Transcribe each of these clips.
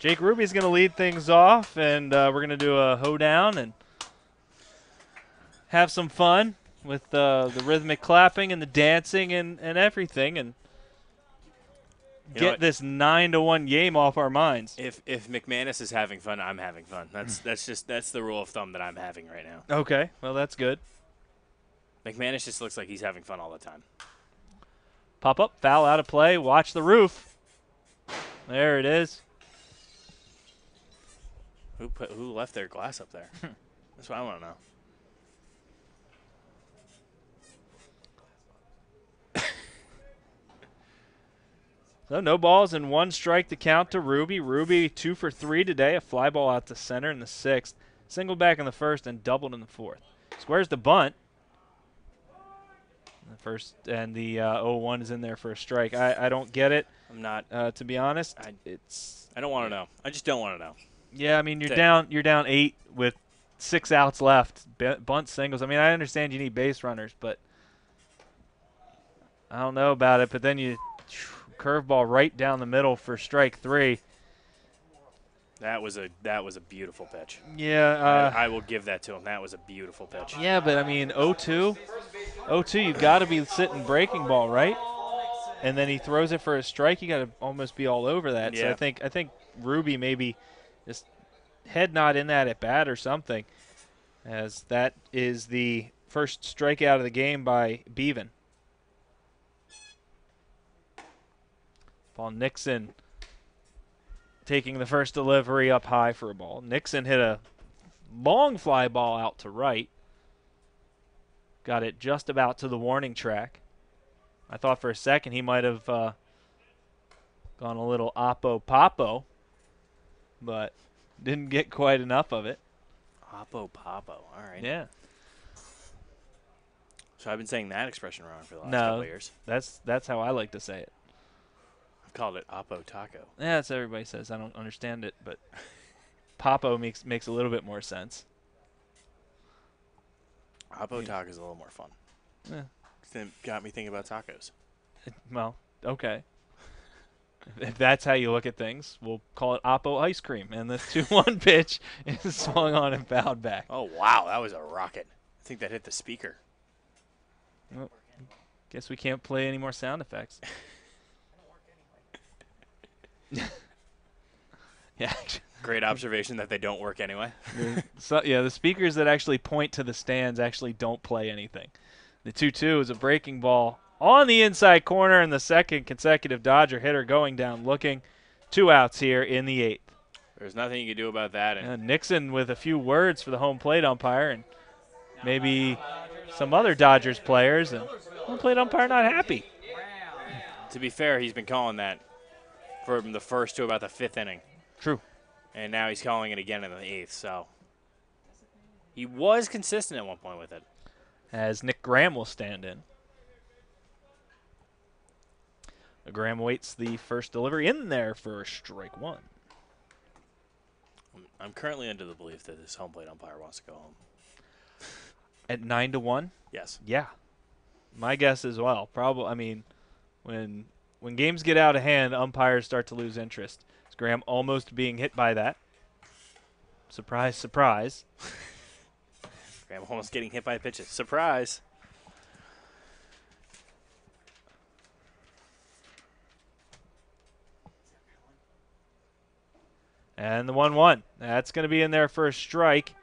Jake Ruby's going to lead things off, and we're going to do a hoedown and have some fun with the rhythmic clapping and the dancing and everything, and get this 9-1 game off our minds. If McManus is having fun, I'm having fun. That's the rule of thumb that I'm having right now. Okay, well that's good. McManus just looks like he's having fun all the time. Pop up, foul out of play. Watch the roof. There it is. Who left their glass up there? That's what I want to know. So no balls and 1 strike to count to Ruby. Ruby 2 for 3 today. A fly ball out to center in the 6th. Singled back in the 1st and doubled in the 4th. Squares the bunt. The first and the 0-1 is in there for a strike. I don't get it. I'm not. To be honest, I don't want to know. I just don't want to know. Yeah, I mean you're down 8 with 6 outs left. Bunt singles. I mean I understand you need base runners, but I don't know about it. But then you curveball right down the middle for strike 3. That was a beautiful pitch. Yeah, I will give that to him. That was a beautiful pitch. Yeah, but I mean 0-2, you got to be sitting breaking ball, right? And then he throws it for a strike. You got to almost be all over that. Yeah. So I think Ruby maybe just head nod in that at bat or something, as that is the first strikeout of the game by Bevan. Paul Nixon taking the first delivery up high for a ball. Nixon hit a long fly ball out to right. Got it just about to the warning track. I thought for a second he might have gone a little oppo-popo, but didn't get quite enough of it. Oppo-popo. All right. Yeah. So I've been saying that expression wrong for the last couple of years. That's how I like to say it. I've called it oppo taco. Yeah, that's what everybody says. I don't understand it, but popo makes a little bit more sense. Oppo taco is a little more fun. Yeah. It got me thinking about tacos. Well, okay. If that's how you look at things, we'll call it Oppo ice cream. And the 2-1 pitch is swung on and fouled back. Oh, wow. That was a rocket. I think that hit the speaker. Well, guess we can't play any more sound effects. Yeah. Great observation that they don't work anyway. The speakers that actually point to the stands actually don't play anything. The 2-2 is a breaking ball on the inside corner, and the second consecutive Dodger hitter going down looking. 2 outs here in the 8th. There's nothing you can do about that. And Nixon with a few words for the home plate umpire and maybe some other Dodgers players, and home plate umpire not happy. To be fair, he's been calling that from the 1st to about the 5th inning. True. And now he's calling it again in the 8th, so he was consistent at one point with it. As Nick Graham will stand in. Graham waits the first delivery in there for strike 1. I'm currently under the belief that this home plate umpire wants to go home. At 9-1? Yes. Yeah. My guess as well. Probably. I mean, when games get out of hand, umpires start to lose interest. Is Graham almost being hit by that? Surprise, surprise. Graham almost getting hit by pitches. Surprise. And the 1-1. That's going to be in there for a strike.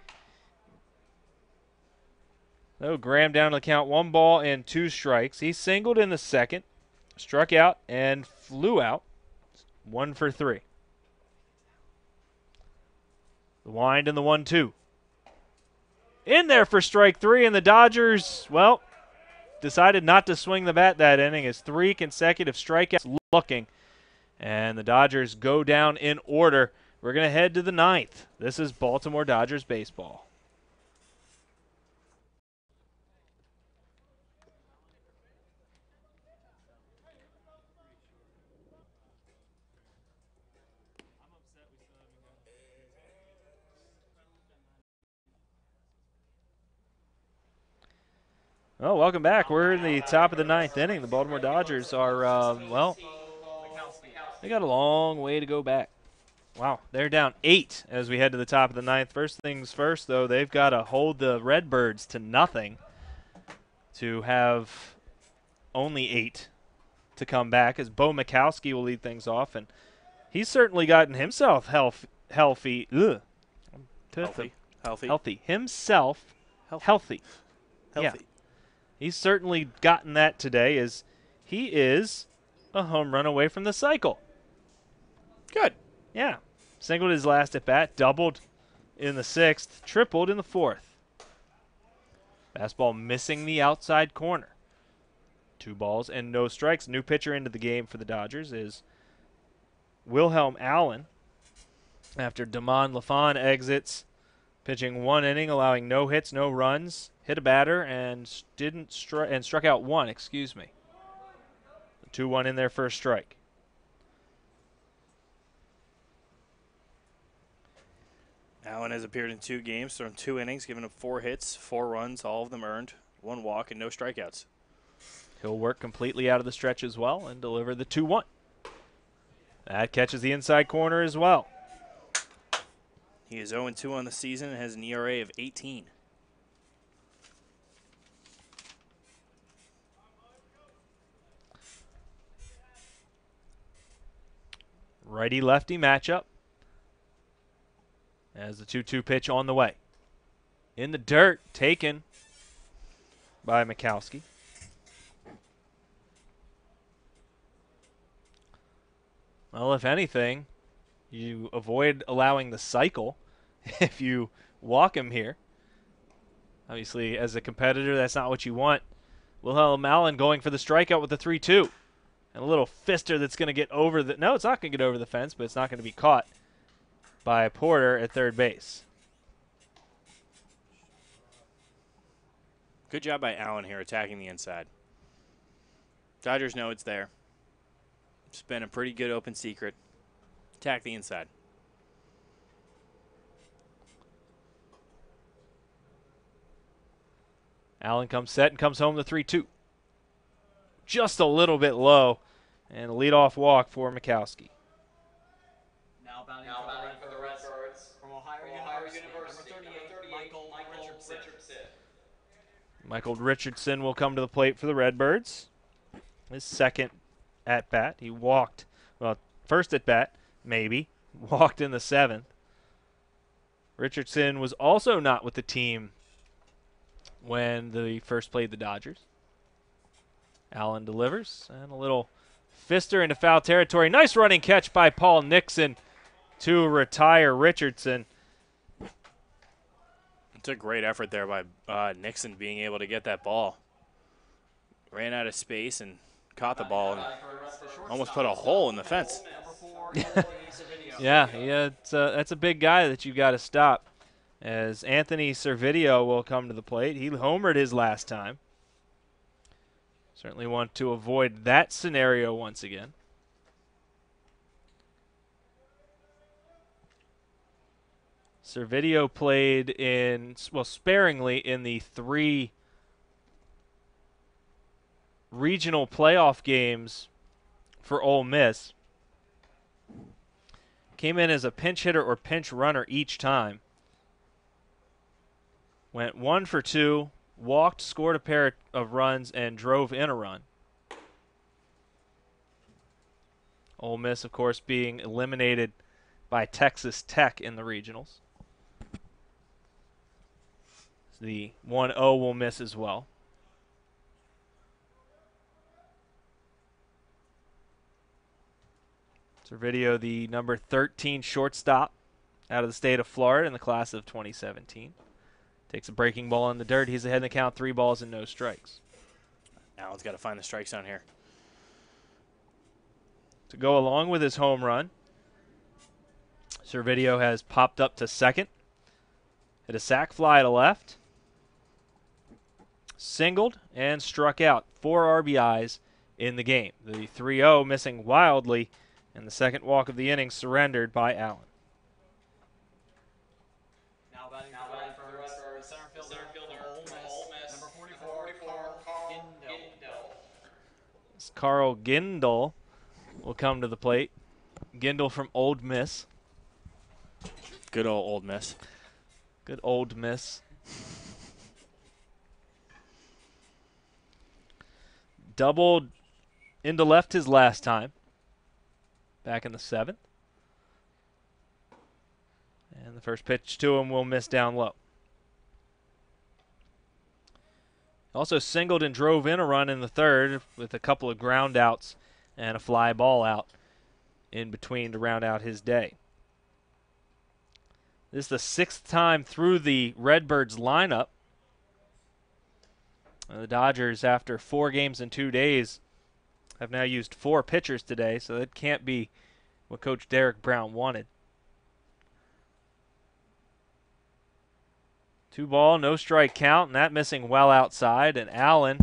So Graham down to the count, 1 ball and 2 strikes. He singled in the 2nd, struck out, and flew out. 1 for 3. The wind and the 1-2. In there for strike 3, and the Dodgers, well, decided not to swing the bat that inning as 3 consecutive strikeouts looking. And the Dodgers go down in order. We're going to head to the 9th. This is Baltimore Dodgers baseball. Oh, welcome back. We're in the top of the 9th inning. The Baltimore Dodgers are, well, they got a long way to go back. Wow, they're down 8 as we head to the top of the ninth. First things first, though, they've got to hold the Redbirds to nothing to have only 8 to come back, as Bo Mikowski will lead things off, and he's certainly gotten himself healthy. Healthy. Himself healthy. Yeah, he's certainly gotten that today, as he is a home run away from the cycle. Good. Yeah. Singled his last at bat, doubled in the 6th, tripled in the 4th. Fastball missing the outside corner. 2 balls and no strikes. New pitcher into the game for the Dodgers is Wilhelm Allen. After Damon LaFon exits, pitching 1 inning, allowing no hits, no runs, hit a batter and struck out 1. Excuse me. 2-1 in their first strike. Allen has appeared in 2 games, thrown 2 innings, given up 4 hits, 4 runs, all of them earned, 1 walk, and no strikeouts. He'll work completely out of the stretch as well and deliver the 2-1. That catches the inside corner as well. He is 0-2 on the season and has an ERA of 18. Righty-lefty matchup as the 2-2 pitch on the way. In the dirt, taken by Mikowski. Well, if anything, you avoid allowing the cycle if you walk him here. Obviously, as a competitor, that's not what you want. Wilhelm Allen going for the strikeout with the 3-2. And a little fister that's going to get over the... No, it's not going to get over the fence, but it's not going to be caught by Porter at third base. Good job by Allen here attacking the inside. Dodgers know it's there. It's been a pretty good open secret. Attack the inside. Allen comes set and comes home the 3-2. Just a little bit low. And a leadoff walk for Mikowski. Now batting for the Redbirds from Ohio University, number 38, Michael Richardson. Michael Richardson will come to the plate for the Redbirds. His second at bat. He walked, well, first at bat, maybe, walked in the 7th. Richardson was also not with the team when they first played the Dodgers. Allen delivers, and a little fister into foul territory. Nice running catch by Paul Nixon to retire Richardson. It's a great effort there by Nixon being able to get that ball. Ran out of space and caught the ball and almost put a hole in the fence. Yeah, that's a big guy that you got to stop. As Anthony Servideo will come to the plate. He homered his last time. Certainly want to avoid that scenario once again. Servideo played sparingly in the 3 regional playoff games for Ole Miss. Came in as a pinch hitter or pinch runner each time. Went 1 for 2, walked, scored a pair of runs, and drove in a run. Ole Miss, of course, being eliminated by Texas Tech in the regionals. The 1-0 will miss as well. Servideo, the number 13 shortstop out of the state of Florida in the class of 2017. Takes a breaking ball in the dirt. He's ahead in the count, 3 balls and no strikes. Allen's got to find the strike zone here. To go along with his home run, Servideo has popped up to second. Hit a sac fly to left. Singled and struck out. 4 RBIs in the game. The 3-0 missing wildly, and the second walk of the inning surrendered by Allen. Now batting for the Redbirds, center fielder, Ole Miss, number 44, Carl Gindel. Carl Gindel will come to the plate. Gindel from Ole Miss. Good old Miss. Good old Miss. Doubled into left his last time. Back in the 7th. And the first pitch to him will miss down low. Also singled and drove in a run in the 3rd with a couple of ground outs and a fly ball out in between to round out his day. This is the 6th time through the Redbirds lineup. The Dodgers, after 4 games in 2 days, have now used 4 pitchers today, so that can't be what Coach Derek Brown wanted. 2 ball, no strike count, and that missing well outside, and Allen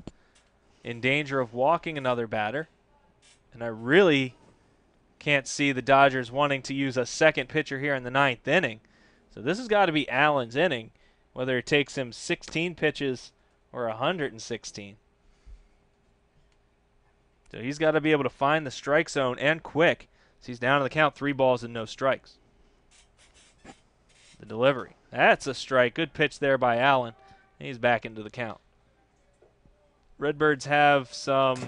in danger of walking another batter. And I really can't see the Dodgers wanting to use a second pitcher here in the 9th inning. So this has got to be Allen's inning, whether it takes him 16 pitches or 116. So he's got to be able to find the strike zone and quick. So he's down to the count, 3 balls and no strikes. The delivery. That's a strike. Good pitch there by Allen. He's back into the count. Redbirds have some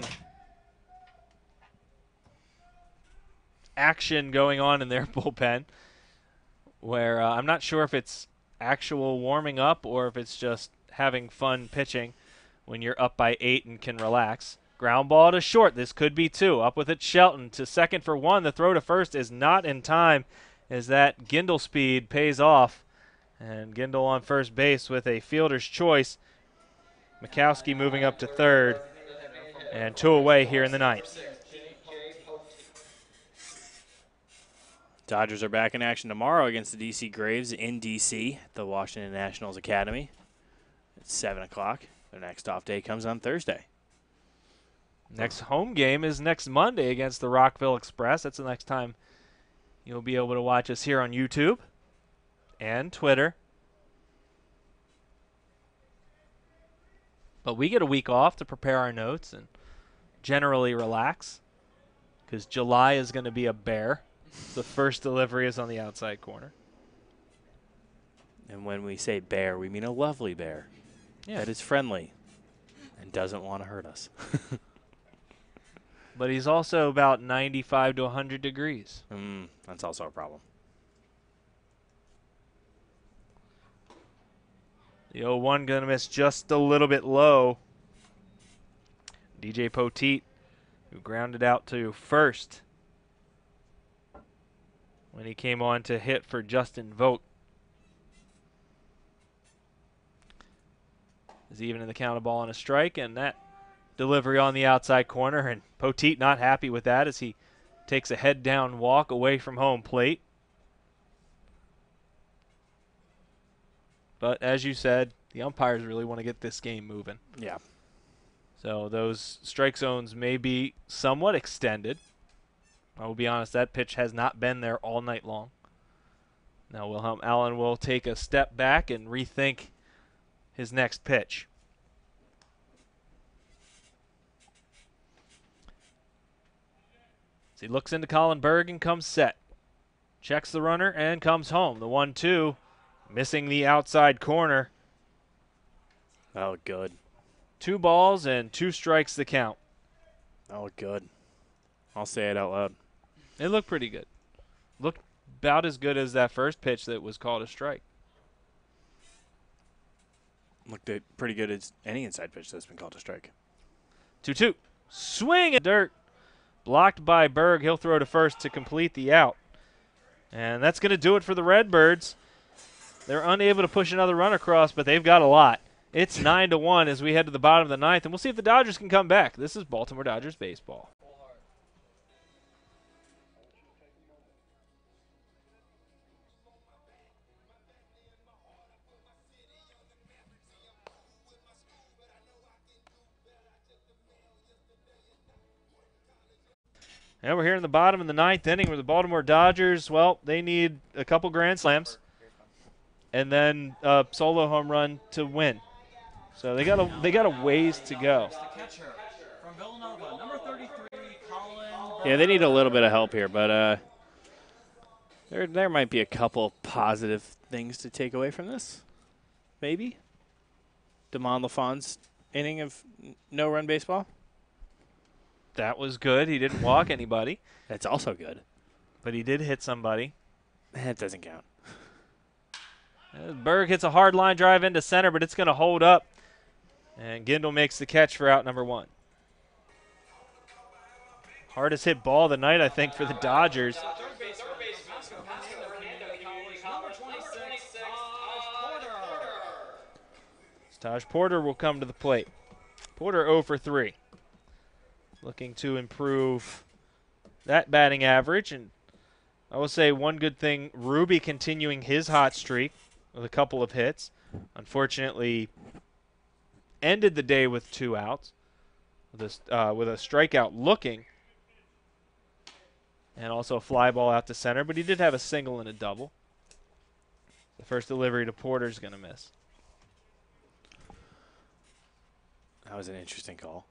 action going on in their bullpen where I'm not sure if it's actual warming up or if it's just having fun pitching when you're up by 8 and can relax. Ground ball to short. This could be 2. Up with it, Shelton to second for 1. The throw to first is not in time as that Gindel speed pays off. And Gindel on first base with a fielder's choice. Mikowski moving up to 3rd. And 2 away here in the 9th. Dodgers are back in action tomorrow against the D.C. Braves in D.C. at the Washington Nationals Academy at 7 o'clock. Their next off day comes on Thursday. Next home game is next Monday against the Rockville Express. That's the next time you'll be able to watch us here on YouTube and Twitter. But we get a week off to prepare our notes and generally relax because July is going to be a bear. The first delivery is on the outside corner. And when we say bear, we mean a lovely bear that is friendly and doesn't want to hurt us. But he's also about 95 to 100 degrees. That's also a problem. The 0-1 going to miss just a little bit low. DJ Poteet, who grounded out to first when he came on to hit for Justin Vogt. Is even in the count, a ball and a strike, and that delivery on the outside corner, and Poteet not happy with that as he takes a head-down walk away from home plate. But as you said, the umpires really want to get this game moving. Yeah. So those strike zones may be somewhat extended. I will be honest, that pitch has not been there all night long. Now Wilhelm Allen will take a step back and rethink his next pitch. As he looks into Colin Berg and comes set. Checks the runner and comes home. The 1-2, missing the outside corner. Oh, good. 2 balls and 2 strikes the count. Oh, good. I'll say it out loud. It looked pretty good. Looked about as good as that first pitch that was called a strike. Looked pretty good as any inside pitch that's been called a strike. 2-2. Swing at dirt. Blocked by Berg. He'll throw to first to complete the out. And that's going to do it for the Redbirds. They're unable to push another run across, but they've got a lot. It's 9-1 as we head to the bottom of the 9th, and we'll see if the Dodgers can come back. This is Baltimore Dodgers baseball. And we're here in the bottom of the 9th inning where the Baltimore Dodgers, well, they need a couple grand slams and then a solo home run to win. So they got a ways to go. Yeah, they need a little bit of help here, but There might be a couple positive things to take away from this. Maybe. Damon LaFawn's inning of no-run baseball. That was good. He didn't walk anybody, That's also good. but he did hit somebody. That doesn't count. Berg hits a hard line drive into center, but it's going to hold up. And Gindel makes the catch for out number 1. Hardest hit ball of the night, I think, for the Dodgers. Taj Porter will come to the plate. Porter 0 for 3. Looking to improve that batting average. And I will say one good thing, Ruby continuing his hot streak with a couple of hits. Unfortunately, ended the day with 2 outs, with a strikeout looking, and also a fly ball out to center. But he did have a single and a double. The first delivery to Porter's going to miss. That was an interesting call.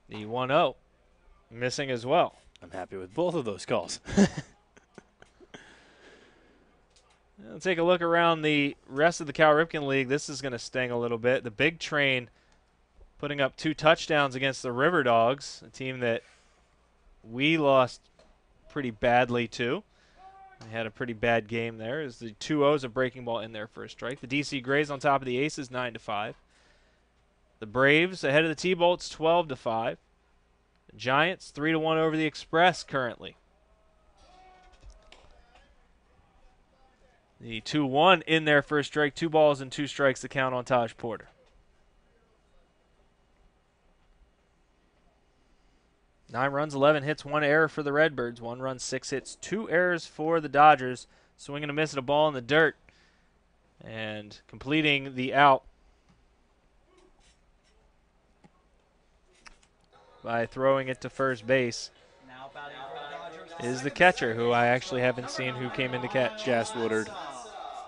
The 1-0 missing as well. I'm happy with both of those calls. Let's take a look around the rest of the Cal Ripken League. This is going to sting a little bit. The Big Train putting up 2 touchdowns against the River Dogs, a team that we lost pretty badly to. They had a pretty bad game there. As the 2-0's a breaking ball in there for a strike. The DC Grays on top of the Aces 9-5. The Braves ahead of the T-Bolts 12-5. The Giants 3-1 over the Express currently. The 2-1 in there for a strike. 2 balls and 2 strikes to count on Taj Porter. 9 runs, 11 hits, 1 error for the Redbirds. 1 run, 6 hits, 2 errors for the Dodgers. Swing and a miss at a ball in the dirt. And completing the out by throwing it to first base is the catcher, who I actually haven't seen who came in to catch. Gas Woodard.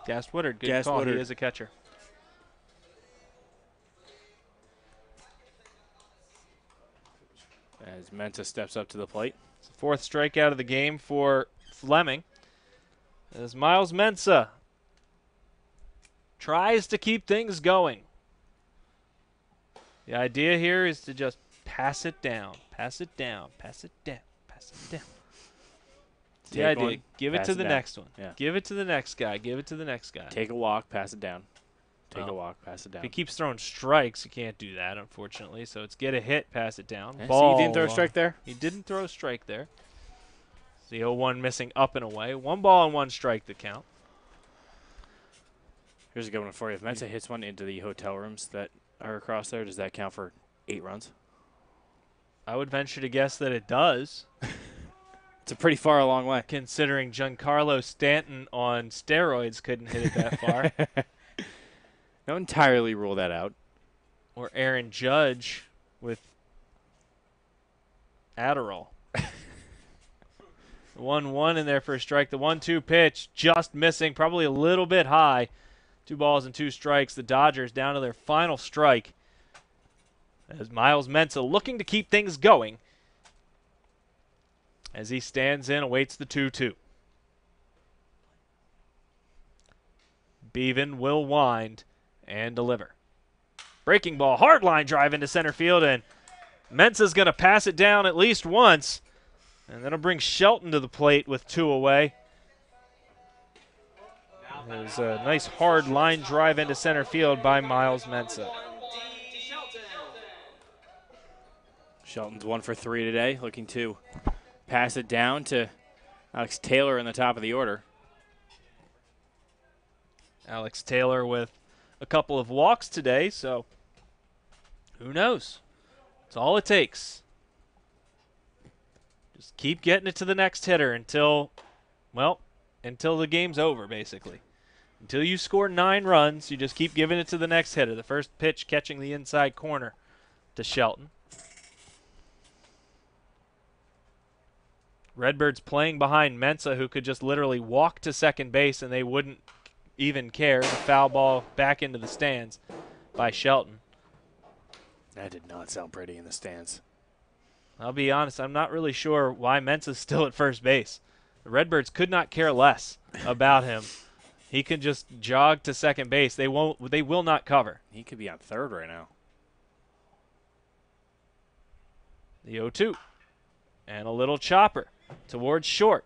Gas Woodard, good Gas call. Woodard. He is a catcher. As Menta steps up to the plate. It's the 4th strikeout of the game for Fleming. As Miles Mensa tries to keep things going. The idea here is to just pass it down, pass it down, pass it down, pass it down. That's the idea. One, Give it pass to it the down. next one. Yeah. Give it to the next guy. Give it to the next guy. Take a walk, pass it down. Take Well, a walk, pass it down. If he keeps throwing strikes, you can't do that, unfortunately. So it's get a hit, pass it down. Yeah, see, Ball. he didn't throw a strike there? He didn't throw a strike there. It's the 0-1 missing up and away. 1 ball and 1 strike to count. Here's a good one for you. If Menta hits one into the hotel rooms that are across there, does that count for 8 runs? I would venture to guess that it does, It's a pretty far a long way. considering Giancarlo Stanton on steroids couldn't hit it that far. Don't entirely rule that out. Or Aaron Judge with Adderall. The 1-1 in there for a strike. The 1-2 pitch just missing, probably a little bit high. 2 balls and 2 strikes. The Dodgers down to their final strike. As Miles Mensa looking to keep things going as he stands in, awaits the 2-2. Bevan will wind and deliver. Breaking ball, hard line drive into center field, and Mensa's going to pass it down at least once. And that'll bring Shelton to the plate with 2 away. There's a nice hard line drive into center field by Miles Mensa. Shelton's 1 for 3 today, looking to pass it down to Alex Taylor in the top of the order. Alex Taylor with a couple of walks today, so who knows? It's all it takes. Just keep getting it to the next hitter until the game's over, basically. Until you score 9 runs, you just keep giving it to the next hitter. The first pitch catching the inside corner to Shelton. Redbirds playing behind Mensa, who could just literally walk to second base and they wouldn't even care. The foul ball back into the stands by Shelton. That did not sound pretty in the stands. I'll be honest, I'm not really sure why Mensa's still at first base. The Redbirds could not care less about him. He can just jog to second base. They will not cover. He could be on third right now. The 0-2. And a little chopper towards short.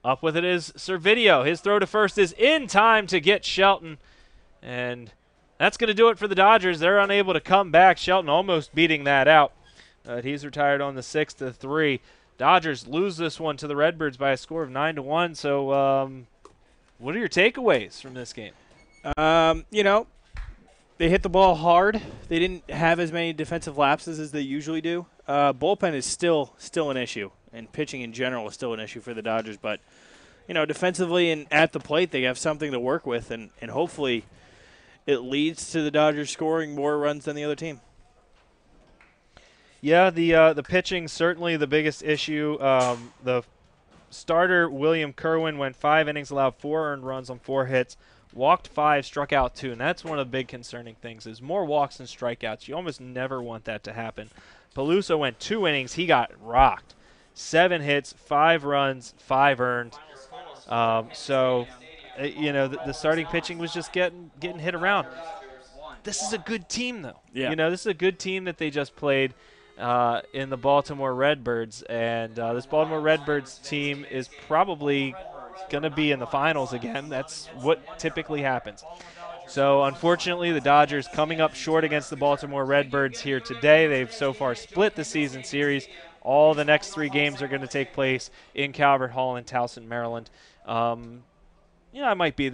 Up with it is Servideo. His throw to first is in time to get Shelton. And that's going to do it for the Dodgers. They're unable to come back. Shelton almost beating that out. He's retired on the 6-3. Dodgers lose this one to the Redbirds by a score of 9-1. So what are your takeaways from this game? You know, they hit the ball hard. They didn't have as many defensive lapses as they usually do. Bullpen is still an issue, and pitching in general is still an issue for the Dodgers. But, you know, defensively and at the plate, they have something to work with, and hopefully it leads to the Dodgers scoring more runs than the other team. Yeah, the pitching certainly the biggest issue. The starter, William Kerwin, went 5 innings, allowed 4 earned runs on 4 hits, walked 5, struck out 2, and that's one of the big concerning things is more walks than strikeouts. You almost never want that to happen. Peluso went 2 innings. He got rocked. 7 hits, 5 runs, 5 earned. You know, the starting pitching was just getting hit around. This is a good team, though. Yeah. You know, this is a good team that they just played in the Baltimore Redbirds. And this Baltimore Redbirds team is probably going to be in the finals again. That's what typically happens. So, unfortunately, the Dodgers coming up short against the Baltimore Redbirds here today. They've so far split the season series. All the next 3 games are going to take place in Calvert Hall in Towson, Maryland. I might be there.